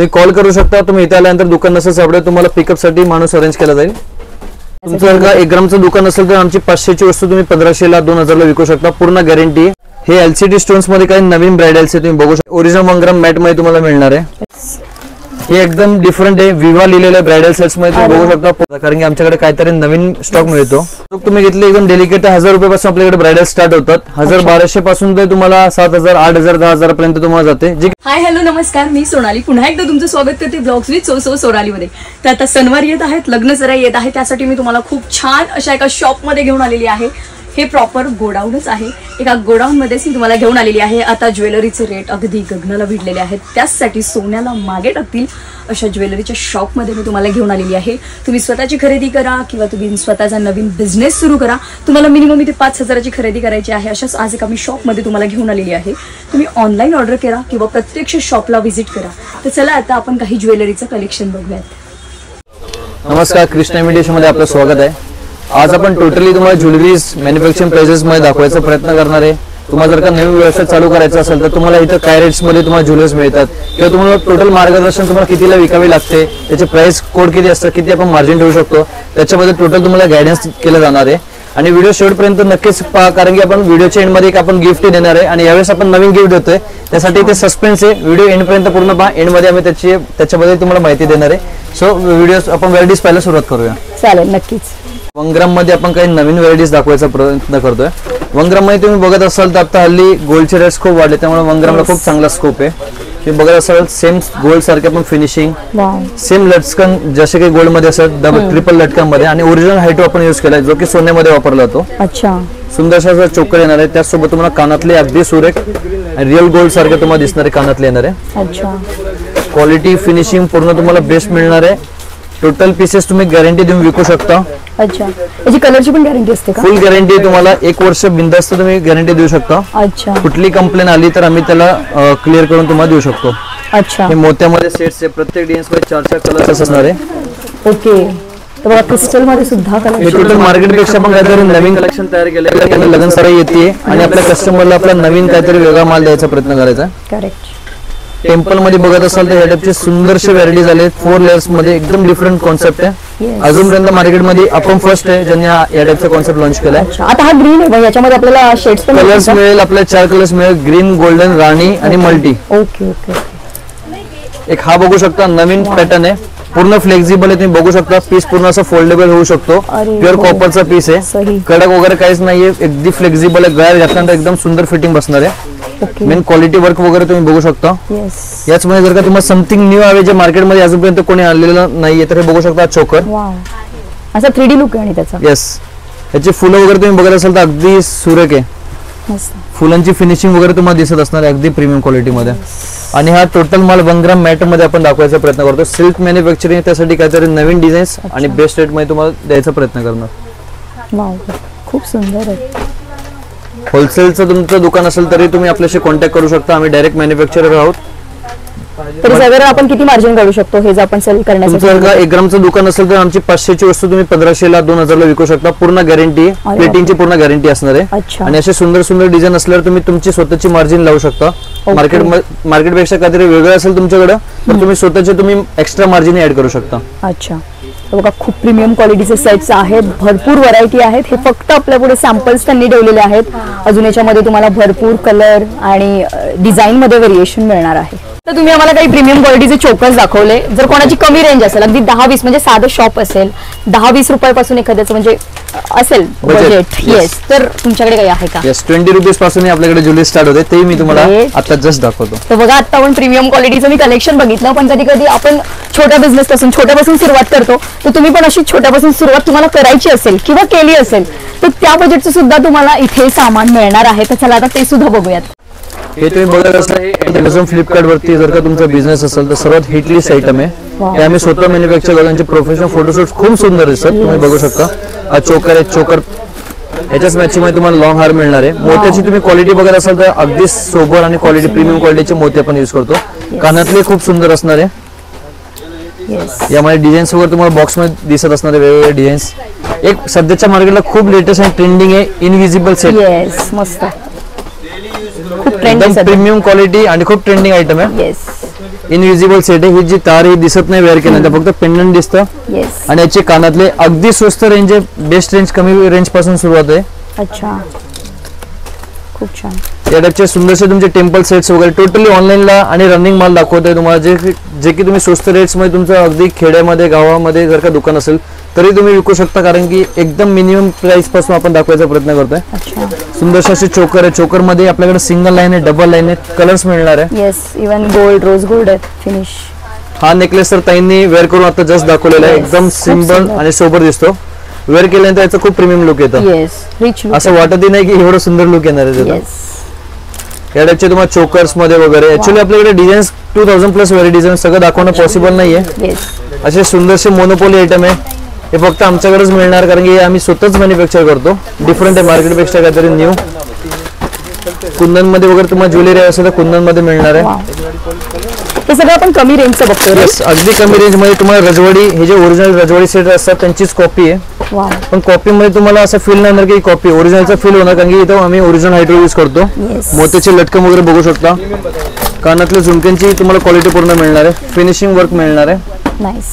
तुम्ही कॉल करू शकता. तुम्ही इथे आल्यानंतर दुकान नसेल सापडेल तुम्हाला पिकअप साठी माणूस अरेंज केला जाईल. तुमचं जर का 1 ग्रामचं दुकान असेल तर आमची 500ची वस्तू तुम्ही 1500 ला 2000 ला विकू शकता. पूर्ण गॅरंटी. हे एलसीडी स्टोन्स मध्ये काही नवीन ब्राइडल्स आहे तुम्ही बघू शकता. ओरिजिनल 1 ग्राम मॅट मध्ये तुम्हाला मिळणार आहे. हे एकदम डिफरंट आहे. विवा लिहिलेल्या ब्राइडल सेट्स मध्ये तुम्ही बघू शकता कारण की आमच्याकडे काहीतरी नवीन स्टॉक मिळतो. तुम्ही घेतले एकदम डेलिकेट 1000 रुपयापासून आपल्याकडे ब्राइडल स्टार्ट होतात. 1200 पासून ते तुम्हाला 7000 8000 10000 पर्यंत तुम्हाला जाते. हाय हॅलो नमस्कार, मी सोनाली पुन्हा एकदा तुमचं स्वागत करते ब्लॉग्स विथ सो सोनाली मध्ये. तर आता सणवार येत आहेत, लग्न सराई येत आहे, त्यासाठी मी तुम्हाला खूप छान अशा एका शॉप मध्ये घेऊन आलेली आहे. हे प्रॉपर गोडाऊनच आहे. एका गोडाऊन मध्येच मी तुम्हाला घेऊन आलेली आहे. आता ज्वेलरीचे रेट अगदी गगनाला भिडलेले आहेत, त्याचसाठी सोन्याला मागे टाकतील अशा ज्वेलरीच्या शॉप मध्ये मी तुम्हाला घेऊन आलेली आहे. तुम्ही स्वतःची खरेदी करा किंवा तुम्ही स्वतःचा नवीन बिझनेस सुरू करा, तुम्हाला मिनिमम इथे 5000ची खरेदी करायची आहे. अशाच आज एका मी शॉप मध्ये तुम्हाला घेऊन आलेली आहे. तुम्ही ऑनलाईन ऑर्डर करा किंवा प्रत्यक्ष शॉपला व्हिजिट करा. तर चला आता आपण काही ज्वेलरीचं कलेक्शन बघूयात. नमस्कार, कृष्णा मीडिया मध्ये आपलं स्वागत आहे. आज आपण टोटली तुम्हाला ज्वेलरीज मॅन्युफॅक्चरिंग प्राइसेस मध्ये दाखवायचा प्रयत्न करणार आहे. तुम्हाला जर का नवीन व्यवसाय चालू करायचा असेल तर तुम्हाला इथं काय रेट्स मध्ये तुम्हाला ज्वेलर्स मिळतात किंवा तुम्हाला टोटल मार्गदर्शन तुम्हाला कितीला विकावी लागते, त्याचे प्राइस कोड किती असतं, किती आपण मार्जिन ठेवू शकतो, त्याच्यामध्ये टोटल तुम्हाला गायडन्स केलं जाणार आहे. आणि व्हिडिओ शेवटपर्यंत नक्कीच पहा कारण की आपण व्हिडिओच्या एंड मध्ये एक आपण गिफ्ट देणार आहे आणि यावेळेस आपण नवीन गिफ्ट देतोय. त्यासाठी ते सस्पेन्स आहे. व्हिडिओ एंड पर्यंत पूर्ण पहा. एंड मध्ये आम्ही त्याच्याबद्दल तुम्हाला माहिती देणार आहे. सो व्हिडिओ आपण व्हरायटीज पाहायला सुरुवात करूया. चालेल, नक्कीच. 1 ग्राम मध्ये आपण काही नवीन व्हरायटीज दाखवायचा प्रयत्न करतोय. 1 ग्राम मध्ये तुम्ही बघत असाल तर आता हल्ली गोल्डचे रेट्स खूप वाढले, त्यामुळे 1 ग्रामला खूप चांगला स्कोप आहे. तुम्ही बघत असाल सेम गोल्ड सारखे पण फिनिशिंग, सेम लटकन जसे काही गोल्ड मध्ये असतात ट्रिपल लटकन मध्ये आणि ओरिजिनल हायटो आपण युज केलाय जो की सोन्यामध्ये वापरला जातो. अच्छा, सुंदरसा चोकर येणार आहे. त्याचसोबत तुम्हाला कानातले अगदी सुरेख रिअल गोल्ड सारखे तुम्हाला दिसणारे कानातले येणार आहे. अच्छा, क्वालिटी फिनिशिंग पूर्ण तुम्हाला बेस्ट मिळणार आहे. टोटल पीसेस तुम्ही गॅरंटी देऊन विकू शकता. अच्छा, याची कलरची पण गॅरंटी असते का? फुल गॅरंटी तुम्हाला 1 वर्ष बिनधास्त तुम्ही गॅरंटी देऊ शकता. अच्छा, कुठली कंप्लेंट आली तर आम्ही त्याला क्लिअर करून तुम्हाला देऊ शकतो. अच्छा, हे मोत्यामध्ये सेट्स आहे. प्रत्येक डिझाईन्स मध्ये 4 कलर्स असणार आहे. ओके, तर बघा क्रिस्टल मध्ये सुद्धा कलर. हे टोटल मार्केट पेक्षा पण काहीतरी नवीन कलेक्शन तयार केलंय. लग्न सराई येते आणि आपल्या कस्टमरला आपला नवीन काहीतरी वेगळा माल द्यायचा प्रयत्न करायचा. करेक्ट. टेम्पल मध्ये बघत असाल तर ह्या टाइपचे सुंदरशे व्हरायटीज आले. 4 लेयर्स मध्ये एकदम डिफरंट कॉन्सेप्ट आहे. अजूनपर्यंत मार्केटमध्ये आपण फर्स्ट आहे ज्यांनी या टाइपचा कॉन्सेप्ट लॉन्च केलाय. आता हा ग्रीन आहे, याच्यामध्ये आपल्याला शेड्स पण कलर्स मिळेल. आपल्याला 4 कलर्स मिळेल, ग्रीन, गोल्डन, राणी आणि मल्टी. Okay okay. एक हा बघू शकता नवीन पॅटर्न आहे. पूर्ण फ्लेक्झिबल आहे. तुम्ही बघू शकता पीस पूर्ण असं फोल्डेबल होऊ शकतो. प्युअर कॉपरचा पीस आहे. कडक वगैरे काहीच नाहीये. एकदम फ्लेक्झिबल आहे. गळ्यात घातल्यानंतर एकदम सुंदर फिटिंग बसणार आहे. मेन क्वालिटी वर्क वगैरे तुम्ही बघू शकता. याच मध्ये जर का तुम्हाला समथिंग न्यू आहे जे मार्केटमध्ये अजूनपर्यंत कोणी आणलेलं नाहीये तर हे बघू शकता. चोकर असा 3D लुक आहे आणि त्याचा. येस, याची फुलं वगैरे तुम्ही बघत असाल तर अगदी सुरेख आहे. फुलांची फिनिशिंग वगैरे तुम्हाला दिसत असणार आहे अगदी प्रीमियम क्वालिटी मध्ये. आणि हा टोटल माल 1 ग्राम मॅट मध्ये आपण दाखवायचा प्रयत्न करतो. सिल्क मॅन्युफॅक्चरिंग त्यासाठी काहीतरी नवीन डिझाईन्स आणि बेस्ट रेट मध्ये तुम्हाला द्यायचा प्रयत्न करणार. वाव, खूप सुंदर आहे. होलसेलचं तुमचं दुकान असेल तरी तुम्ही आपल्याशी कॉन्टॅक्ट करू शकता. आम्ही डायरेक्ट मॅन्युफॅक्चरर आहोत. तरी साधारण आपण किती मार्जिन काढू शकतो हे जर आपण सेल करण्यासाठी? तुमचं जर 1 ग्रामचं दुकान असेल तर आमची 500ची वस्तू तुम्ही 1500 ला 2000 ला विकू शकता. पूर्ण गॅरंटी, प्लेटिंगची पूर्ण गॅरंटी असणार आहे. आणि असे सुंदर सुंदर डिझाईन असल्यावर तुम्ही तुमची स्वतःची मार्जिन लावू शकता. मार्केटपेक्षा काहीतरी वेगळं असेल तुमच्याकडे तर तुम्ही स्वतःचे तुम्ही एक्स्ट्रा मार्जिन ऍड करू शकता. अच्छा, बघा खूप प्रीमियम क्वालिटीचे सेट्स आहेत. भरपूर व्हरायटी आहेत. हे फक्त आपल्या पुढे सॅम्पल्स त्यांनी ठेवलेले आहेत. अजून याच्यामध्ये तुम्हाला भरपूर कलर आणि डिझाईन मध्ये व्हेरिएशन मिळणार आहे. तर तुम्ही आम्हाला काही प्रीमियम क्वालिटीचे चोकर्स दाखवले. जर कोणाची कमी रेंज असेल, अगदी 10-20 म्हणजे साधं शॉप असेल, 10-20 रुपयापासून एखाद्याचं म्हणजे असेल बजेट, येस, तर तुमच्याकडे काही आहे का? येस, 20 रुपीज पासून आपल्याकडे ज्वेलरी स्टार्ट होते. ते मी तुम्हाला आता जस्ट दाखवतो. तर बघा आता आपण प्रीमियम क्वालिटीचं मी कलेक्शन बघितलं, पण कधी कधी आपण छोट्या बिझनेस पासून छोट्यापासून सुरुवात करतो. तर तुम्ही पण अशी छोट्यापासून सुरुवात तुम्हाला करायची असेल किंवा केली असेल तर त्या बजेटचं सुद्धा तुम्हाला इथे सामान मिळणार आहे. तर चला आता ते सुद्धा बघूयात. हे तुम्ही बघत असता हे Amazon फ्लिपकार्ट वरती जर का तुमचा बिझनेस असेल तर सर्वात हिटलिस्ट आयटम आहे. हे आम्ही स्वतः मॅन्युफॅक्चर करतो. त्यांचे प्रोफेशनल फोटोशूट खूप सुंदर दिसतात. तुम्ही बघू शकता. हा चोकर आहे. चोकर याच्याच मॅचिंग मध्ये तुम्हाला लॉंग हार मिळणार आहे. मोत्याची तुम्ही क्वालिटी बघत असाल तर अगदी सोबर आणि क्वालिटी प्रीमियम क्वालिटीचे मोते आपण युज करतो. कानातले खूप सुंदर असणार आहे. यामध्ये डिझाईन्स वगैरे तुम्हाला बॉक्स मध्ये दिसत असणारे वेगवेगळे डिझाईन्स. एक सध्याच्या मार्केटला खूप लेटेस्ट आणि ट्रेंडिंग आहे इनविजिबल सेट. येस, मस्त, खूप एकदम प्रीमियम क्वालिटी आणि खूप ट्रेंडिंग आयटम आहे. इनविजिबल सेट आहे. ही जी तार ही दिसत नाही वेअर केल्यानंतर, फक्त पेंडंट दिसतं. येस. आणि याचे कानातले अगदी स्वस्त रेंज आहे, बेस्ट रेंज, कमी रेंज पासून सुरुवात आहे. अच्छा, खूप छान. या टाईपचे सुंदरसे तुमचे टेम्पल सेट्स वगैरे टोटली ऑनलाईनला आणि रनिंग माल दाखवतोय तुम्हाला, जे की तुम्ही स्वस्त रेट्स मध्ये तुमचं अगदी खेड्यामध्ये गावामध्ये जर का दुकान असेल तरी तुम्ही विकू शकता, कारण की एकदम मिनिमम प्राइस पासून आपण दाखवायचा प्रयत्न करतोय. अच्छा, सुंदरसे असे चोकर आहे. चोकर मध्ये आपल्याकडे सिंगल लाईन आहे, डबल लाईन आहे, कलर्स मिळणार आहे. Yes, even gold, rose gold आहे फिनिश. हा नेकलेस तर ताईंनी वेअर करून आता जस्ट दाखवलेला आहे. एकदम सिंपल आणि सोबर दिसतो. वेअर केल्यानंतर याचं खूप प्रीमियम लुक येतं. Yes, rich look. असं वाटतही नाही की एवढं सुंदर लुक येणार आहे त्याचा. येस. या टाईपचे तुम्हाला चोकर्स मध्ये वगैरे ऍक्च्युअली आपल्याकडे डिझाईन्स 2000 प्लस व्हरायटीज सगळं दाखवणं पॉसिबल नाहीये. येस. असे सुंदरसे मोनोपोली आयटम आहे. हे फक्त आमच्याकडेच मिळणार, कारण की आम्ही स्वतःच मॅन्युफॅक्चर करतो. डिफरंट आहे मार्केटपेक्षा काहीतरी न्यू. कुंदन मध्ये वगैरे तुम्हाला ज्वेलरी असेल तर कुंदन मध्ये मिळणार आहे. हे सगळं आपण कमी रेंजचं बघतो. येस, अगदी कमी रेंज मध्ये तुम्हाला रजवाडी, हे जे ओरिजिनल रजवाडी सेट असतात त्यांचीच कॉपी आहे. पण कॉपी मध्ये तुम्हाला असं फील नाही होणार की कॉपी, ओरिजिनलचा फील होणार, कारण की इथं आम्ही ओरिजिनल हायड्रो यूज करतो. मोत्याचे लटकन वगैरे बघू शकता. कानातल्या झुमक्यांची तुम्हाला क्वालिटी पूर्ण मिळणार आहे. फिनिशिंग वर्क मिळणार आहे. नाईस.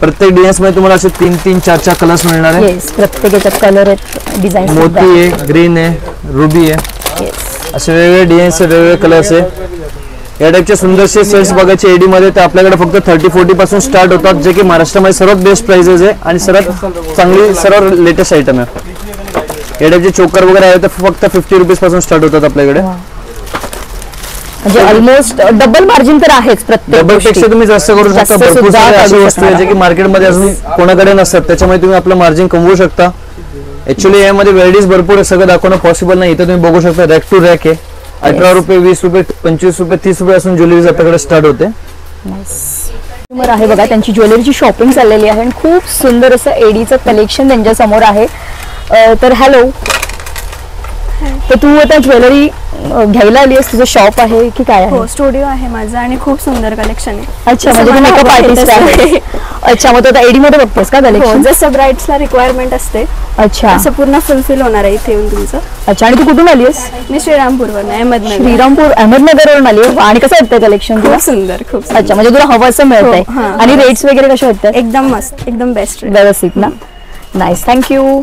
प्रत्येक डिझाईन्स मध्ये तुम्हाला असे 3-3, 4-4 कलर्स मिळणार आहे. येस, प्रत्येक याच्यात कलर आहेत, डिझाईन. मोती आहे, ग्रीन आहे, रुबी आहे. असे वेगवेगळे डिझाईन्स, वेगवेगळे कलर्स आहे. या टाईपचे सुंदरसे सेट्स बघायचे एडी मध्ये तर आपल्याकडे फक्त 30-40 पासून स्टार्ट होतात, जे की महाराष्ट्रामध्ये सर्वात बेस्ट प्राइसेस आहे आणि सर्वात चांगली, सर्वात लेटेस्ट आयटम आहे. या टाईपचे चोकर वगैरे आहे तर फक्त 50 रुपीज पासून स्टार्ट होतात आपल्याकडे. म्हणजे ऑलमोस्ट डबल मार्जिन तर आहेच प्रत्येक. डबल पेक्षा तुम्ही जास्त करू शकता. भरपूर सारे अशी वस्तू आहे जे की मार्केटमध्ये अजून कोणाकडे नसतात, त्याच्यामुळे तुम्ही आपलं मार्जिन कमवू शकता. ऍक्च्युअली यामध्ये व्हरायटीज भरपूर आहे, सगळं दाखवणं पॉसिबल नाही. इथं तुम्ही बघू शकता रॅक टू रॅक आहे. 18 रुपये, 20 रुपये, 25 रुपये, 30 रुपये असून ज्वेलरी आपल्याकडे स्टार्ट होते. आहे बघा, त्यांची ज्वेलरीची शॉपिंग चाललेली आहे आणि खूप सुंदर असं एडीचं कलेक्शन त्यांच्या समोर आहे. तर हॅलो, तर तू आता ज्वेलरी घ्यायला आली आहेस, तुझं शॉप आहे की काय आहे? हो, स्टुडिओ आहे माझा आणि खूप सुंदर कलेक्शन आहे. अच्छा, म्हणजे तू मेकअप आर्टिस्ट आहे. अच्छा, मग तू आता एडी मध्ये बघतेस का कलेक्शन? जसं ब्राइड्सला रिक्वायरमेंट असते अच्छा, असं पूर्ण फुलफिल होणार आहे इथे येऊन तुमचं. अच्छा, आणि तू कुठून आली आहेस? मी श्रीरामपूरवरून अहमदनगर. श्रीरामपूर, अहमदनगरवरून आली आहे. आणि कसं वाटतंय कलेक्शन तुला? खूप सुंदर, खूप सुंदर. अच्छा, म्हणजे तुला हवं असं मिळतंय. हो, हां. आणि रेट्स वगैरे कसे वाटतात? एकदम मस्त, एकदम बेस्ट. व्यवस्थित ना? Nice, thank you.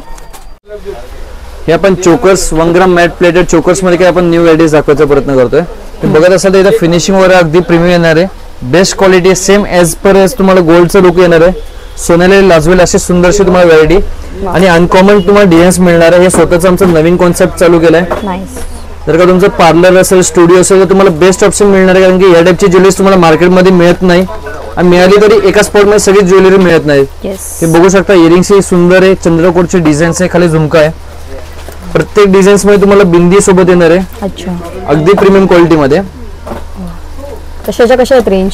हे आपण चोकर्स 1 ग्राम मॅट प्लेटेड चोकर्स मध्ये काय आपण न्यू व्हरायटीज दाखवायचा प्रयत्न करतोय. बघत असाल तर इथं फिनिशिंग वगैरे अगदी प्रीमियम येणार आहे. Best quality, same age per age तुम्हाला गोल्डचं लुक येणार आहे. सोन्याला लाजवेल असे सुंदरशी तुम्हाला व्हरायटी आणि अनकॉमन तुम्हाला डिझाईन्स मिळणार आहे. हे स्वतःच आमचं नवीन कॉन्सेप्ट चालू केलाय. जर का तुमचं पार्लर असेल, स्टुडिओ असेल तर तुम्हाला बेस्ट ऑप्शन मिळणार आहे, कारण की या टाईपची ज्वेलरी तुम्हाला मार्केटमध्ये मिळत नाही आणि मिळाली तरी एका स्पॉटमध्ये सगळी ज्वेलरी मिळत नाही. हे बघू शकता, इयरिंग्स ही सुंदर आहे, चंद्रकोरचे डिझाईन्स आहे, खाली झुमका आहे. प्रत्येक डिझाईन्स मध्ये तुम्हाला बिंदी सोबत येणार आहे. अच्छा, अगदी प्रीमियम क्वालिटी मध्ये. कशाच्या कशा आहेत रेंज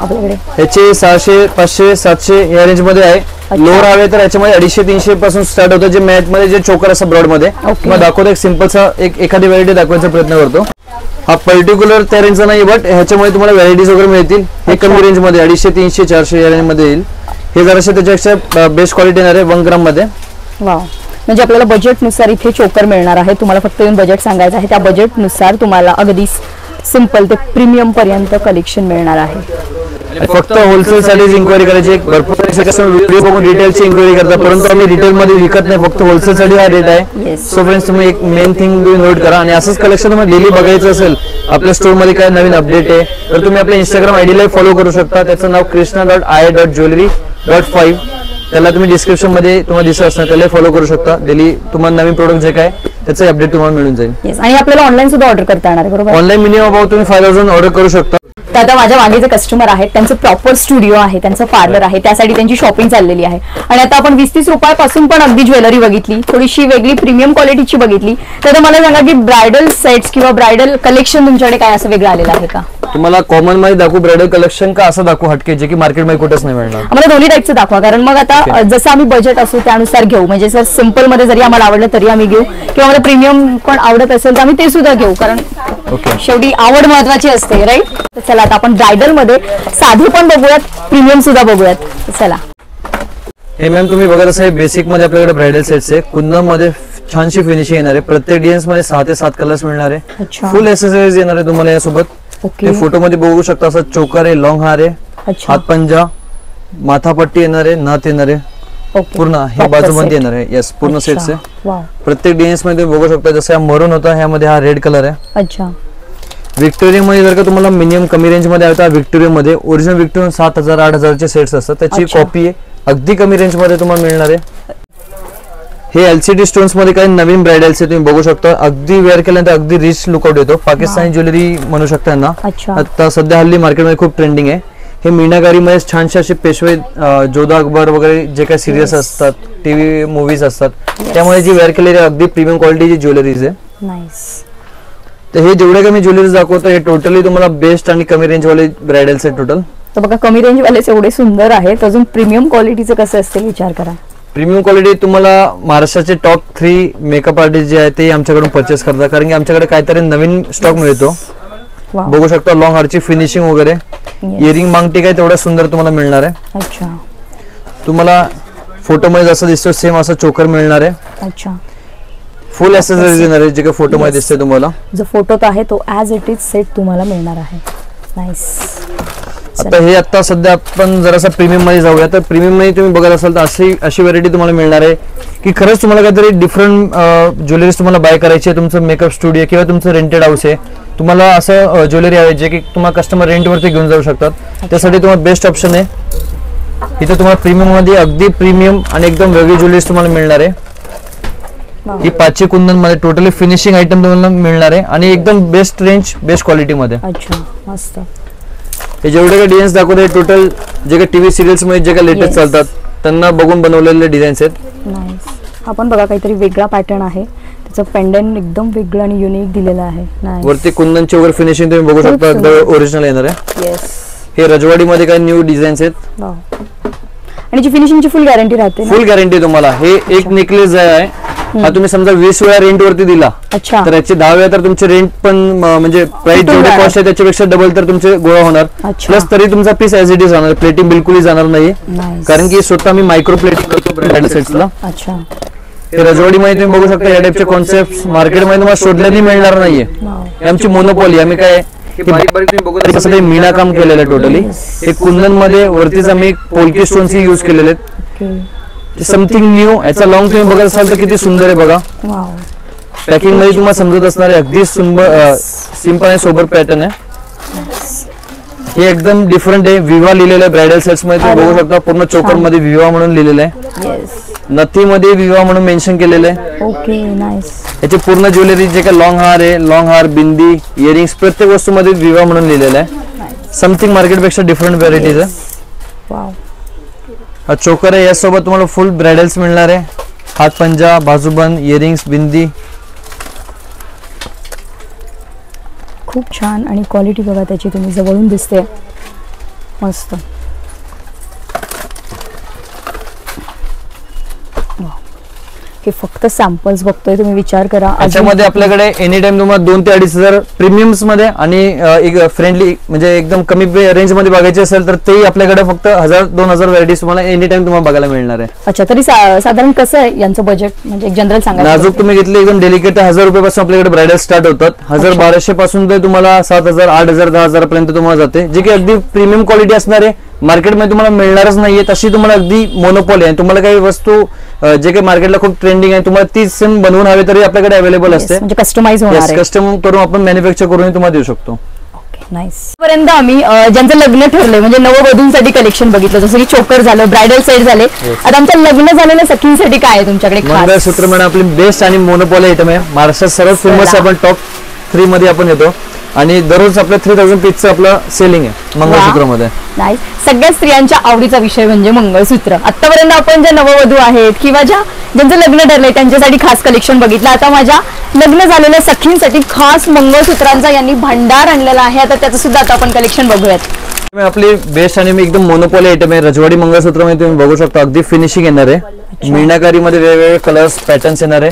आपल्याकडे? याचे 600, 500, 700 या रेंज मध्ये आहे. लोअर हवे तर याच्यामध्ये 250-300 पासून स्टार्ट होतं. जे मॅट मध्ये जे चोकर असं ब्रॉड मध्ये तुम्हाला दाखवतो. एक सिंपलचा एखादी व्हरायटी दाखवायचा प्रयत्न करतो. हा पर्टिक्युलर त्या रेंजचा नाही, बट ह्याच्यामध्ये तुम्हाला व्हरायटीज वगैरे मिळतील. हे कमी रेंज मध्ये 250, 300, 400 या रेंज मध्ये येईल. हे जराशे त्याच्यापेक्षा बेस्ट क्वालिटी येणार आहे 1 ग्राम मध्ये. वाव, म्हणजे आपल्याला बजेटनुसार इथे चोकर मिळणार आहे. तुम्हाला फक्त येऊन बजेट सांगायचं आहे, त्या बजेटनुसार तुम्हाला अगदी सिंपल ते प्रीमियम पर्यंत कलेक्शन मिळणार आहे. फक्त होलसेल साठीच इन्क्वायरी करायची. भरपूर व्हिडिओ बघून रिटेलची इन्क्वायरी करतात, परंतु आम्ही रिटेल मध्ये विकत नाही, फक्त होलसेल साठी हा रेट आहे. सो फ्रेंड्स, तुम्ही एक मेन थिंग नोट करा. आणि असंच कलेक्शन तुम्हाला डेली बघायचं असेल, आपल्या स्टोर मध्ये काय नवीन अपडेट आहे तर तुम्ही आपल्या इंस्टाग्राम आयडीला फॉलो करू शकता. त्याचं नाव krishna.i.jewelry.5. त्याला तुम्ही डिस्क्रिप्शन मध्ये तुम्हाला दिसत असणार, त्याला फॉलो करू शकता. डेली तुम्हाला नवीन प्रोडक्ट जे काय त्याचं अपडेट तुम्हाला मिळून जाईल. आणि आपल्याला ऑनलाईन सुद्धा ऑर्डर करता येणार आहे, बरोबर? ऑनलाईन मिनिमम अबाउट तुम्ही 5000 ऑर्डर करू शकता. तर आता माझ्या मागे जे कस्टमर आहेत त्यांचं प्रॉपर स्टुडिओ आहे, त्यांचं पार्लर आहे, त्यासाठी त्यांची शॉपिंग चाललेली आहे. आणि आता आपण 20-30 रुपयापासून पण अगदी ज्वेलरी बघितली, थोडीशी वेगळी प्रीमियम क्वालिटीची बघितली. तर मला सांगा की ब्रायडल सेट्स किंवा ब्रायडल कलेक्शन तुमच्याकडे काय असं वेगळं आलेलं आहे का? तुम्हाला कॉमन मध्ये दाखवू ब्रायडल कलेक्शन का असं दाखवू हटके, जे की मार्केटमध्ये कुठेच नाही मिळणार? आम्हाला दोन्ही टाईपचं दाखवा, कारण मग आता जसं आम्ही बजेट असू त्यानुसार घेऊ. म्हणजे जर सिंपल मध्ये जरी आम्हाला आवडलं तरी आम्ही घेऊ, किंवा आम्हाला प्रीमियम पण आवडत असेल तर आम्ही ते सुद्धा घेऊ, कारण शेवटी आवड महत्वाची असते, राईट? तर चला आता आपण ब्रायडल मध्ये साधी पण बघूयात, प्रीमियम सुद्धा बघूयात. चला. हे मॅम तुम्ही बघत असाल, बेसिक मध्ये आपल्याकडे ब्रायडल सेट्स आहे. कुंदन मध्ये छानशी फिनिशिंग येणार आहे. प्रत्येक डिझाईन्स मध्ये 6 ते 7 कलर्स मिळणार आहे. फुल एक्सेसरीज येणार आहे तुम्हाला यासोबत. ओके. हे फोटो मध्ये बघू शकता. असं चोकर आहे, लॉंग हार आहे, अच्छा. हात पंजा, माथापट्टी येणार आहे, नथ येणार आहे, ओके. पूर्ण हे Proper बाजूमध्ये set. येणार आहे. येस, पूर्ण अच्छा. सेट्स आहे. वाव. प्रत्येक डिझाईन्स मध्ये तुम्ही बघू शकता. जसं हा मरून होता, ह्यामध्ये हा रेड कलर आहे. अच्छा. व्हिक्टोरिया मध्ये जर का तुम्हाला मिनिमम कमी रेंज मध्ये आहे, व्हिक्टोरिया मध्ये ओरिजिनल व्हिक्टोरिया 7,000 8,000 चे सेट्स असतात. त्याची अच्छा. कॉपी आहे, अगदी कमी रेंज मध्ये तुम्हाला मिळणार आहे. हे एलसीडी स्टोन्स मध्ये काही नवीन ब्राइडल्स आहे, तुम्ही बघू शकता. अगदी वेअर केल्यानंतर अगदी रिच लुकआउट येतो. पाकिस्तानी ज्वेलरी म्हणू शकता यांना. अच्छा. आता सध्या हल्ली मार्केटमध्ये खूप ट्रेंडिंग आहे. हे मीनाकारीमध्ये छानशे असे पेशवे, जोधा अकबर वगैरे जे काही सिरियल्स असतात, टीव्ही मूवीज असतात, त्यामुळे जी वेअर केलेली अगदी प्रीमियम क्वालिटीची ज्वेलरीज आहे. नाईस. तर हे जेवढे कमी ज्वेलरीज दाखवतो हे टोटली तुम्हाला बेस्ट आणि कमी रेंज वाले ब्राइडल्स आहे टोटल. तर बघा कमी रेंज वालेच एवढे सुंदर आहेत, अजून प्रीमियम क्वालिटीचे कसे असतील विचार करा. प्रीमियम क्वालिटी तुम्हाला महाराष्ट्राचे टॉप 3 मेकअप आर्टिस्ट जे आहेत ते आमच्याकडून परचेस करतात, कारण की आमच्याकडे काहीतरी नवीन स्टॉक मिळतो. वाव. बघू शकता लॉंग हारची फिनिशिंग वगैरे, Yes. इयरिंग मांगटी काय तेवढा सुंदर तुम्हाला मिळणार आहे. अच्छा. तुम्हाला फोटोमध्ये जसं दिसतो सेम असं चोकर मिळणार आहे. अच्छा. फुल ऍक्सेसरीज येणार आहे जे काही फोटोमध्ये दिसते तुम्हाला. जो फोटोत आहे तो ॲज इट इज सेट तुम्हाला मिळणार आहे. नाईस. आता हे आता सध्या आपण जरासा प्रीमियम मध्ये जाऊया. तर प्रीमियम मध्ये तुम्ही बघत असाल तर अशी व्हरायटी तुम्हाला मिळणार आहे की खरंच तुम्हाला काहीतरी डिफरंट ज्वेलरीज तुम्हाला बाय करायची आहे. तुमचं मेकअप स्टुडिओ किंवा तुमचं रेंटेड हाऊस आहे, तुम्हाला असं ज्वेलरी आहे जे की तुम्हाला कस्टमर रेंटवरती घेऊन जाऊ शकतात, त्यासाठी तुम्हाला बेस्ट ऑप्शन आहे. इथे तुम्हाला प्रीमियम मध्ये अगदी प्रीमियम आणि एकदम वेगळी ज्वेलरीज तुम्हाला मिळणार आहे. ही 500 कुंदन मध्ये टोटली फिनिशिंग आयटम तुम्हाला मिळणार आहे आणि एकदम बेस्ट रेंज बेस्ट क्वालिटी मध्ये. अच्छा. मस्त. हे जेवढे काही डिझाईन्स दाखवते टोटल जे काही टीव्ही सिरियल्स मध्ये जे काही लेटेस्ट Yes. चालतात त्यांना बघून बनवलेले डिझाईन्स आहेत. नाईस. हा पण बघा काहीतरी वेगळा पॅटर्न आहे, त्याचं पेंडंट एकदम वेगळं आणि युनिक दिलेलं आहे. नाईस. वरती कुंदनची वगैरे फिनिशिंग तुम्ही बघू खूप शकता, सुंदर. ओरिजिनल येणार आहे. येस. हे रजवाडी मध्ये काही न्यू डिझाईन्स आहेत. वाव. आणि जी फिनिशिंगची फुल गॅरंटी राहते ना? फुल गॅरंटी तुम्हाला. हे एक नेकलेस आहे, हा तुम्ही समजा 20 वेळा रेंट वरती दिला अच्छा. तर याचे 10 वेळा तर तुमचे रेंट पण म्हणजे प्राइस किती जेवढे वेळा? कॉस्ट आहे त्याच्यापेक्षा डबल तर तुमचे गोळा होणार. अच्छा. प्लस तरी तुमचा पीस ऍज इट इज राहणार, प्लेटिंग बिलकुलही जाणार नाही. नाईस. कारण की स्वतः मी मायक्रो प्लेटिंग करतो ब्राइडल सेट्सला. अच्छा. हे रजवाडीमध्ये तुम्ही बघू शकता या टाइपचे कॉन्सेप्ट मार्केटमध्ये तुम्हाला शोधल्याने मिळणार नाहीये. वाव. ही आमची मोनोपॉली. आम्ही काय बारीक बारीक तुम्ही बघू कसं काही मीना काम केलेलं आहे टोटली. हे कुंदन मध्ये वरतीच आम्ही पोल्की स्टोन्स यूज केलेले आहेत. ओके. Something new. याचा लॉंग तुम्ही बघत असाल तर किती सुंदर आहे बघा. वाव. पॅकिंग मध्ये तुम्हाला समजत असणार आहे अगदी सिंपल आणि सोबर पॅटर्न आहे. हे एकदम डिफरंट आहे. विवा लिहिलेलं आहे ब्रायडल सेट्स मध्ये तुम्ही बघू शकता. पूर्ण चोकर मध्ये विवा म्हणून लिहिलेलं आहे. येस. नथी मध्ये विवा म्हणून मेन्शन केलेलं आहे. ओके. नाईस. याची पूर्ण ज्वेलरी जे काही लॉंग हार आहे, लॉंग हार, बिंदी, इयरिंग्स प्रत्येक वस्तू मध्ये विवा म्हणून लिहिलेलं आहे. समथिंग मार्केट पेक्षा डिफरंट व्हरायटीज आहे. वाव. हा चोकर आहे, यासोबत तुम्हाला फुल ब्रायडल्स मिळणार आहे. हात पंजा, बाजूबंद, इयरिंग्स, बिंदी. खूप छान आणि क्वालिटी बघा त्याची तुम्ही जवळून दिसते. मस्त. वाव. हे फक्त सॅम्पल्स बघतोय तुम्ही, विचार करा. अजून- याच्यामध्ये आपल्याकडे एनी टाइम तुम्हाला 2 ते 2,500 प्रीमियम्स मध्ये आणि एक फ्रेंडली म्हणजे एकदम कमी रेंज मध्ये बघायचे असेल तर तेही आपल्याकडे फक्त 1000-2000 व्हरायटीज तुम्हाला एनी टाइम तुम्हाला बघायला मिळणार आहे. अच्छा. तरी साधारण कसं आहे यांचं बजेट, म्हणजे एक जनरल सांगायचं नाजूक तुम्ही घेतले एकदम डेलिकेट 1000 रुपयापासून आपल्याकडे ब्रायडल स्टार्ट होतात. 1200 पासून ते तुम्हाला 7000, 8000, 10,000 पर्यंत तुम्हाला जाते, जे की अगदी प्रीमियम क्वालिटी असणार आहे. मार्केटमध्ये तुम्हाला मिळणारच नाहीये तशी तुम्हाला अगदी मोनोपॉली आहे. तुम्हाला काही वस्तू जे काही मार्केटला खूप ट्रेंडिंग आहे तुम्हाला तीच सेम बनवून हवे तरी आपल्याकडे अवेलेबल Yes, असते. म्हणजे कस्टमाइज होणार आहे. कस्टम करून आपण मॅन्युफॅक्चर करून तुम्हाला देऊ शकतो. नाईस. पर्यंत आम्ही ज्यांचं लग्न ठरलंय म्हणजे नववधूंसाठी कलेक्शन बघितलं, जसं की चोकर झालं, ब्रायडल सेट झाले. आता आमचं लग्न झालेल्या सखींसाठी काय आहे तुमच्याकडे खास? मंगळसूत्र म्हणून आपली बेस्ट आणि मोनोपॉली आयटम आहे. महाराष्ट्रात सर्वात फेमस आपण टॉप 3 मध्ये आपण येतो आणि दररोज आपलं 3000 पीसचं आपलं सेलिंग आहे मंगळसूत्रामध्ये. नाईस. सगळ्या स्त्रियांच्या आवडीचा विषय म्हणजे मंगळसूत्र. आतापर्यंत आपण ज्या नववधू आहेत किंवा ज्यांचं लग्न ठरलंय त्यांच्यासाठी खास कलेक्शन बघितलं. आता माझ्या लग्न झालेल्या सखींसाठी खास मंगळसूत्रांचा यांनी भांडार आणलेला आहे. आता त्याचं सुद्धा आता आपण कलेक्शन बघूयात. आपली बेस्ट आणि एकदम मोनोपॉली आयटम आहे. रजवाडी मंगळसूत्रामध्ये तुम्ही बघू शकता अगदी फिनिशिंग येणार आहे. मीनाकारी मध्ये वेगवेगळे कलर्स पॅटर्न्स येणार आहे.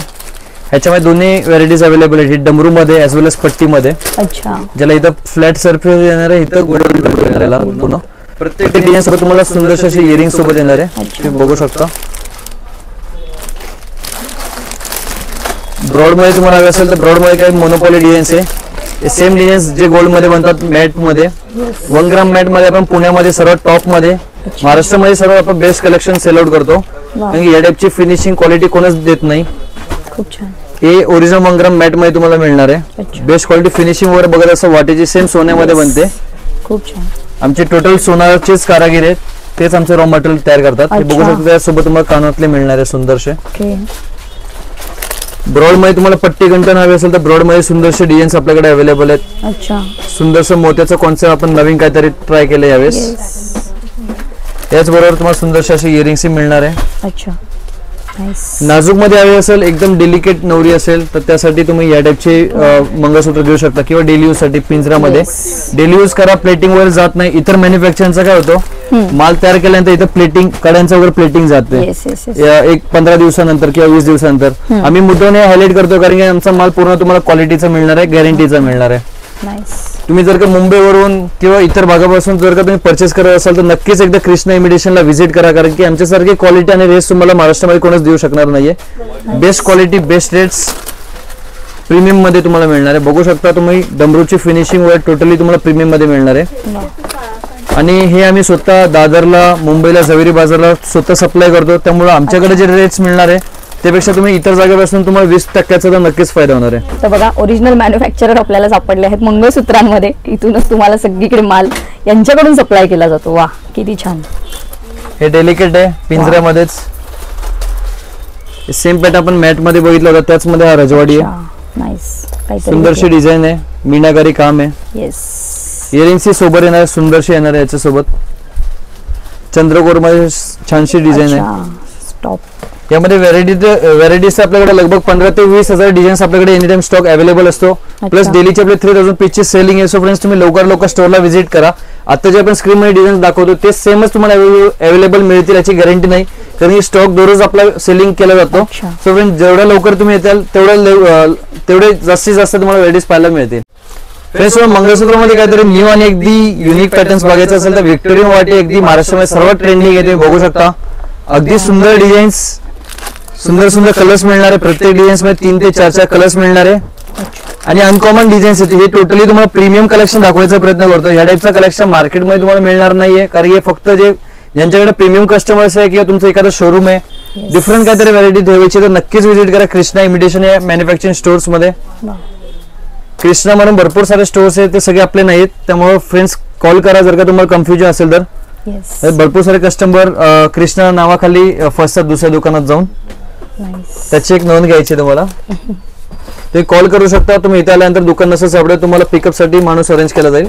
ह्याच्यामध्ये दोन्ही व्हरायटीज अवेलेबल आहेत. डमरू मध्ये एज वेल एज पट्टी मध्ये. अच्छा. ज्याला इथं फ्लॅट सरफेस येणार आहे, इथं गोल्डन येणार आहे पूर्ण. प्रत्येक डिझाईन सोबत तुम्हाला सुंदरशी अशी इयरिंग सोबत येणार आहे. तुम्ही बघू शकता. ब्रॉड मध्ये तुम्हाला हवे असेल तर ब्रॉड मध्ये काही मोनोपॉली डिझाईन्स आहे. सेम डिझाईन जे गोल्ड मध्ये बनतात मॅट मध्ये 1 ग्राम मॅट मध्ये आपण पुण्यामध्ये सर्वात टॉप मध्ये महाराष्ट्रामध्ये सर्व आपण बेस्ट कलेक्शन सेल आउट करतो. कारण की या टाइपची फिनिशिंग क्वालिटी कोणच देत नाही. खूप छान. हे ओरिजिनल 1 ग्राम मॅट मध्ये तुम्हाला मिळणार आहे. बेस्ट क्वालिटी फिनिशिंग वगैरे बघत असं वाटेची सेम सोन्यामध्ये बनते. खूप छान. आमचे टोटल सोनारचेच कारागीर आहेत, तेच आमचे रॉ मटेरियल तयार करतात. हे बघू शकता त्यासोबत तुम्हाला कानातले मिळणार आहे सुंदरसे. ब्रॉड मध्ये तुम्हाला पट्टी गंठण हवे असेल तर ब्रॉड मध्ये सुंदरसे डिझाईन्स आपल्याकडे अवेलेबल आहेत. अच्छा. सुंदरसं मोत्याचा कॉन्सेप्ट आपण नवीन काहीतरी ट्राय केलं यावेळेस. याचबरोबर तुम्हाला सुंदरसे असे इयरिंग्स मिळणार आहे. अच्छा. नाजूक मध्ये हवे असेल, एकदम डेलिकेट नवरी असेल तर त्यासाठी तुम्ही या टाइपचे मंगळसूत्र घेऊ शकता किंवा डेली यूज साठी पिंजरामध्ये डेली यूज करा. प्लेटिंग वगैरे जात नाही. इतर मॅन्युफॅक्चरचा काय होतं, माल तयार केल्यानंतर इथं प्लेटिंग कड्यांचं वगैरे प्लेटिंग जाते एक 15 दिवसानंतर किंवा 20 दिवसानंतर. आम्ही मुद्दाने हायलाइट करतो कारण की आमचा माल पूर्ण तुम्हाला क्वालिटीचा मिळणार आहे, गॅरंटीचा मिळणार आहे. तुम्ही जर का मुंबईवरून किंवा इतर भागापासून जर का तुम्ही परचेस करत असाल तर नक्कीच एकदा कृष्णा इमिटेशनला व्हिजिट करा. कारण की आमच्यासारखी क्वालिटी आणि रेट्स तुम्हाला महाराष्ट्रामध्ये कोणच देऊ शकणार नाहीये. Best quality best rates premium मध्ये तुम्हाला मिळणार आहे. बघू शकता तुम्ही डमरूची फिनिशिंग वगैरे टोटली तुम्हाला प्रीमियम मध्ये मिळणार आहे. आणि हे आम्ही स्वतः दादरला, मुंबईला, झवेरी बाजारला स्वतः सप्लाय करतो. त्यामुळे आमच्याकडे जे रेट्स मिळणार आहे त्यापेक्षा तुम्ही इतर जागेपासून तुम्हाला 20% तर नक्कीच फायदा होणार आहे. तर बघा ओरिजिनल मॅन्युफॅक्चरर आपल्याला सापडले आहेत मंगळसूत्रांमध्ये. इथूनच तुम्हाला सगळीकडे माल यांच्याकडून सप्लाय केला जातो. वा किती छान. हे डेलिकेट आहे पिंजऱ्यामध्येच. सेम पॅट आपण मॅट मध्ये बघितलं होतं त्याच मध्ये हा रजवाडी आहे. सुंदरशी डिझाईन आहे, मीनाकारी काम आहे. इयरिंग्स सोबत येणार आहे, सुंदरशी येणार आहे. याच्यासोबत चंद्रकोर मध्ये छानशी डिझाईन आहे. यामध्ये व्हरायटीज आपल्याकडे लगभग 15 ते 20,000 डिझाईन्स आपल्याकडे एनी टाइम स्टॉक अवेलेबल असतो. प्लस डेलीचे आपले 3000 पीसची सेलिंग आहे. सो फ्रेंड्स तुम्ही लवकर स्टोरला व्हिजिट करा. आता जे आपण स्क्रीन मध्ये डिझाईन दाखवतो ते सेमच तुम्हाला अवेलेबल मिळतील याची गॅरंटी नाही, कारण की स्टॉक दररोज आपला सेलिंग केला जातो. सो फ्रेंड्स जेवढ्या लवकर तुम्ही येताल तेवढे जास्तीत जास्त तुम्हाला व्हरायटीज पाहायला मिळतील. फ्रेंड्स मंगळसूत्रामध्ये काहीतरी न्यू आणि अगदी युनिक पॅटर्न्स बघायचं असेल तर व्हिक्टोरियन वाटी अगदी महाराष्ट्रामध्ये सर्वात ट्रेंडिंग आहे. बघू शकता अगदी सुंदर डिझाईन्स, सुंदर कलर्स मिळणार आहे. प्रत्येक डिझाईन्स मध्ये 3 ते 4 कलर्स मिळणार आहे. आणि अनकॉमन डिझाईन्स आहेत. हे टोटली तुम्हाला प्रीमियम कलेक्शन दाखवायचा प्रयत्न करतो. या टाइपचा कलेक्शन मार्केटमध्ये तुम्हाला मिळणार नाहीये, कारण हे फक्त जे ज्यांच्याकडे प्रीमियम कस्टमर्स आहे किंवा तुमचं एखादं शोरूम आहे, डिफरंट काहीतरी व्हरायटी ठेवायची तर नक्कीच व्हिजिट करा कृष्णा इमिटेशन या मॅन्युफॅक्चरिंग स्टोर्स मध्ये. कृष्णा म्हणून भरपूर सारे स्टोर्स आहेत, ते सगळे आपले नाहीत. त्यामुळे फ्रेंड्स कॉल करा जर का तुम्हाला कन्फ्युजन असेल तर. भरपूर सारे कस्टमर कृष्णा नावाखाली फसतात दुसऱ्या दुकानात जाऊन. त्याची एक नोंद घ्यायची तुम्हाला. ते कॉल करू शकता. तुम्ही इथे आल्यानंतर दुकान नसेल सापडेल तुम्हाला पिकअप साठी माणूस अरेंज केला जाईल.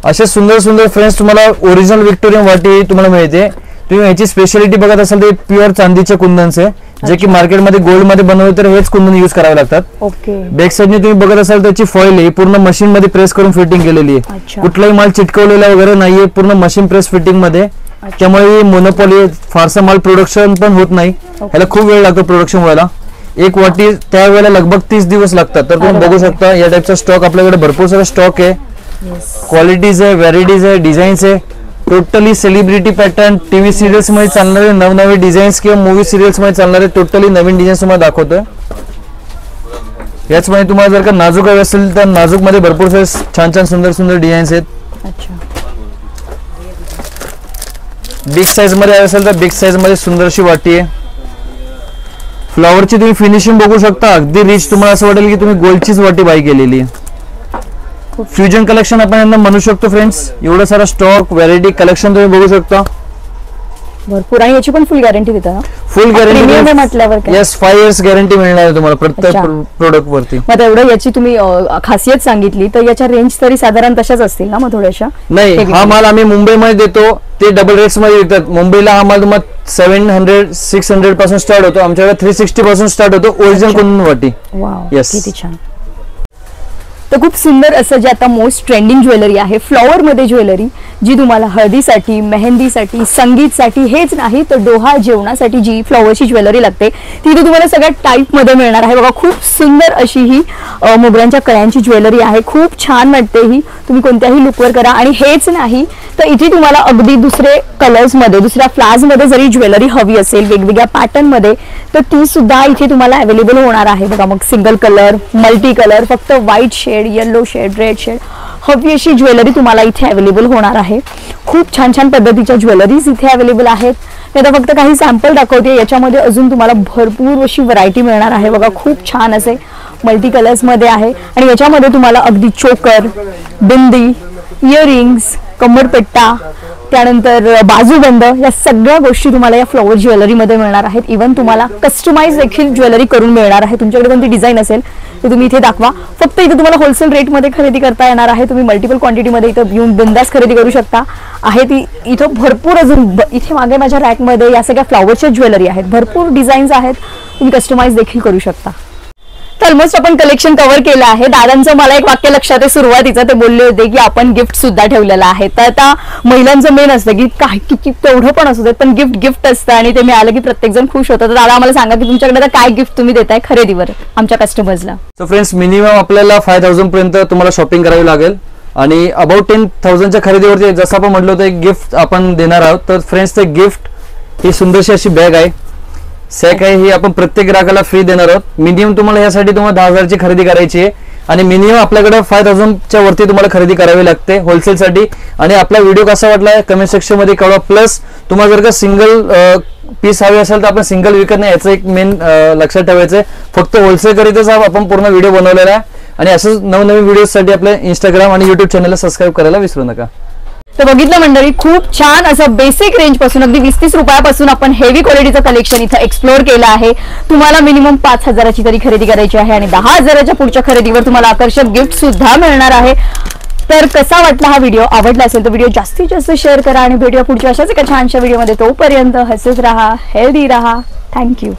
असे सुंदर फ्रेंड्स तुम्हाला ओरिजिनल व्हिक्टोरियन वाटी तुम्हाला मिळते. तुम्ही याची स्पेशालिटी बघत असाल तर प्युअर चांदीचे कुंदनचे, जे की मार्केटमध्ये गोल्ड मध्ये बनवले तर हेच कुंदन युज करावे लागतात. बॅक साइडने तुम्ही बघत असाल त्याची फॉइल आहे, पूर्ण मशीन मध्ये प्रेस करून फिटिंग केलेली आहे. कुठलाही माल चिटकवलेला वगैरे नाहीये, पूर्ण मशीन प्रेस फिटिंग मध्ये. त्यामुळे मोनोपॉली फारसा माल प्रोडक्शन पण होत नाही. याला खूप वेळ लागतो प्रोडक्शन व्हायला. एक वाटी त्यावेळेला लगभग 30 दिवस लागतात. तर तुम्ही बघू शकता या टाइपचा स्टॉक आपल्याकडे भरपूर सारा स्टॉक आहे. क्वालिटीज आहे, व्हरायटीज आहे, डिझाईन्स आहे. Totally celebrity pattern, TV serials मध्ये चालणारे नवनवे डिझाईन्स किंवा मूवी सिरियल्स मध्ये चालणारे टोटली नवीन डिझाईन्स तुम्हाला दाखवतोय. याचमध्ये तुम्हाला जर का नाजूक हवे असेल तर नाजूक मध्ये भरपूर सारे छान सुंदर डिझाईन्स आहेत. बिग साईज मध्ये हवे असेल तर बिग साईज मध्ये सुंदरशी वाटी आहे. फ्लॉवरची तुम्ही फिनिशिंग बघू शकता, अगदी रिच. तुम्हाला असं वाटेल की तुम्ही गोल्डचीच वाटी बाय केलेली आहे. फ्युजन कलेक्शन आपण यांना म्हणू शकतो फ्रेंड्स. एवढा सारा स्टॉक, व्हरायटी, कलेक्शन तुम्ही बघू शकता भरपूर. आणि याची पण फुल गॅरंटी देता? फुल गॅरंटी म्हटल्यावर येस, 5 years गॅरंटी मिळणार आहे तुम्हाला प्रत्येक प्रोडक्ट वरती. मग एवढं याची तुम्ही खासियत सांगितली तर याच्या रेंज तरी साधारण तशाच असतील ना मग थोड्याशा? नाही, हा माल आम्ही मुंबईमध्ये देतो ते डबल रेट्स मध्ये विकतात. मुंबईला हा माल तुम्हाला 700-600 पासून स्टार्ट होतो. आमच्याकडे 360 पासून स्टार्ट होतो ओरिजिनल कुंदन वाटी. येस, किती छान. तर खूप सुंदर असं जे आता मोस्ट ट्रेंडिंग ज्वेलरी आहे, फ्लॉवरमध्ये ज्वेलरी, जी तुम्हाला हळदीसाठी, मेहंदीसाठी, संगीतसाठी, हेच नाही तर डोहा जेवणासाठी जी फ्लॉवरची ज्वेलरी लागते ती इथे तुम्हाला सगळ्या टाईपमध्ये मिळणार आहे. बघा खूप सुंदर अशी ही मोगऱ्यांच्या कळ्यांची ज्वेलरी आहे. खूप छान वाटते ही, तुम्ही कोणत्याही लुकवर करा. आणि हेच नाही तर इथे तुम्हाला अगदी दुसरे कलर्समध्ये, दुसऱ्या फ्लाजमध्ये जरी ज्वेलरी हवी असेल वेगवेगळ्या पॅटर्नमध्ये तर ती सुद्धा इथे तुम्हाला अवेलेबल होणार आहे. बघा मग सिंगल कलर, मल्टी कलर, फक्त white shade, yellow shade, red shade, हवी अशी ज्वेलरी तुम्हाला इथे अवेलेबल होणार आहे. खूप छान छान पद्धतीच्या ज्वेलरीज इथे अवेलेबल आहेत. मी आता फक्त काही सॅम्पल दाखवते, याच्यामध्ये अजून तुम्हाला भरपूर अशी व्हरायटी मिळणार आहे. बघा खूप छान असे मल्टी कलर्समध्ये आहे. आणि याच्यामध्ये तुम्हाला अगदी चोकर, बिंदी, इयरिंग्स, कमरपट्टा, त्यानंतर बाजूबंद, या सगळ्या गोष्टी तुम्हाला या फ्लॉवर ज्वेलरीमध्ये मिळणार आहेत. इव्हन तुम्हाला कस्टमाइज देखील ज्वेलरी करून मिळणार आहे. तुमच्याकडे कोणती डिझाईन असेल ते तुम्ही इथे दाखवा. फक्त इथे तुम्हाला होलसेल रेटमध्ये खरेदी करता येणार आहे. तुम्ही मल्टिपल क्वांटिटीमध्ये इथं येऊन बिंदास खरेदी करू शकता. आहे ती इथं भरपूर अजून इथे मागे माझ्या रॅकमध्ये या सगळ्या फ्लॉवरच्या ज्वेलरी आहेत. भरपूर डिझाईन्स आहेत, तुम्ही कस्टमाइज देखील करू शकता. तर ऑलमोस्ट आपण कलेक्शन कव्हर केलं आहे. दादांचं मला एक वाक्य लक्षात आहे सुरुवातीचं, ते बोलले होते की आपण गिफ्ट सुद्धा ठेवलेलं आहे. तर आता महिलांचं मेन असतं की काही किती तेवढं पण असू देत पण गिफ्ट असतं आणि ते मिळालं की प्रत्येक जण खुश होतं. तर दादा आम्हाला सांगा की तुमच्याकडे आता काय गिफ्ट तुम्ही देताय खरेदीवर आमच्या कस्टमर्सला. सो फ्रेंड्स, मिनिमम आपल्याला 5000 पर्यंत तुम्हाला शॉपिंग करावी लागेल आणि अबाउट 10,000च्या खरेदीवरती जसं आपण म्हटलं होतं एक गिफ्ट आपण देणार आहोत. तर फ्रेंड्स, ते गिफ्ट ही सुंदरशी अशी बॅग आहे, सॅक आहे, ही आपण प्रत्येक ग्राहकाला फ्री देणार आहोत. मिनिमम तुम्हाला यासाठी तुम्हाला 10,000ची खरेदी करायची आहे आणि मिनिमम आपल्याकडे 5000च्या वरती तुम्हाला खरेदी करावी लागते होलसेलसाठी. आणि आपला व्हिडिओ कसा वाटला कमेंट सेक्शन मध्ये कळवा. प्लस तुम्हाला जर का सिंगल पीस हवे असेल तर आपण सिंगल विकत नाही, याचं एक मेन लक्षात ठेवायचं आहे. फक्त होलसेल करीतच आपण पूर्ण व्हिडिओ बनवलेला आहे. आणि असंच नवनवीन व्हिडिओसाठी आपल्या इंस्टाग्राम आणि युट्यूब चॅनलला सबस्क्राईब करायला विसरू नका. तर बघितलं मंडळी, खूप छान असं बेसिक रेंज पासून अगदी 20-30 रुपयापासून आपण हेवी क्वालिटीचं कलेक्शन इथं एक्सप्लोर केलं आहे. तुम्हाला मिनिमम 5,000ची तरी खरेदी करायची आहे आणि 10,000च्या पुढच्या खरेदीवर तुम्हाला आकर्षक गिफ्ट सुद्धा मिळणार आहे. तर कसा वाटला हा व्हिडिओ? आवडला असेल तर व्हिडिओ जास्तीत जास्त शेअर करा आणि भेटूया पुढच्या अशाच एका छानशा व्हिडिओमध्ये. तोपर्यंत हसत राहा, हेल्दी राहा. थँक्यू.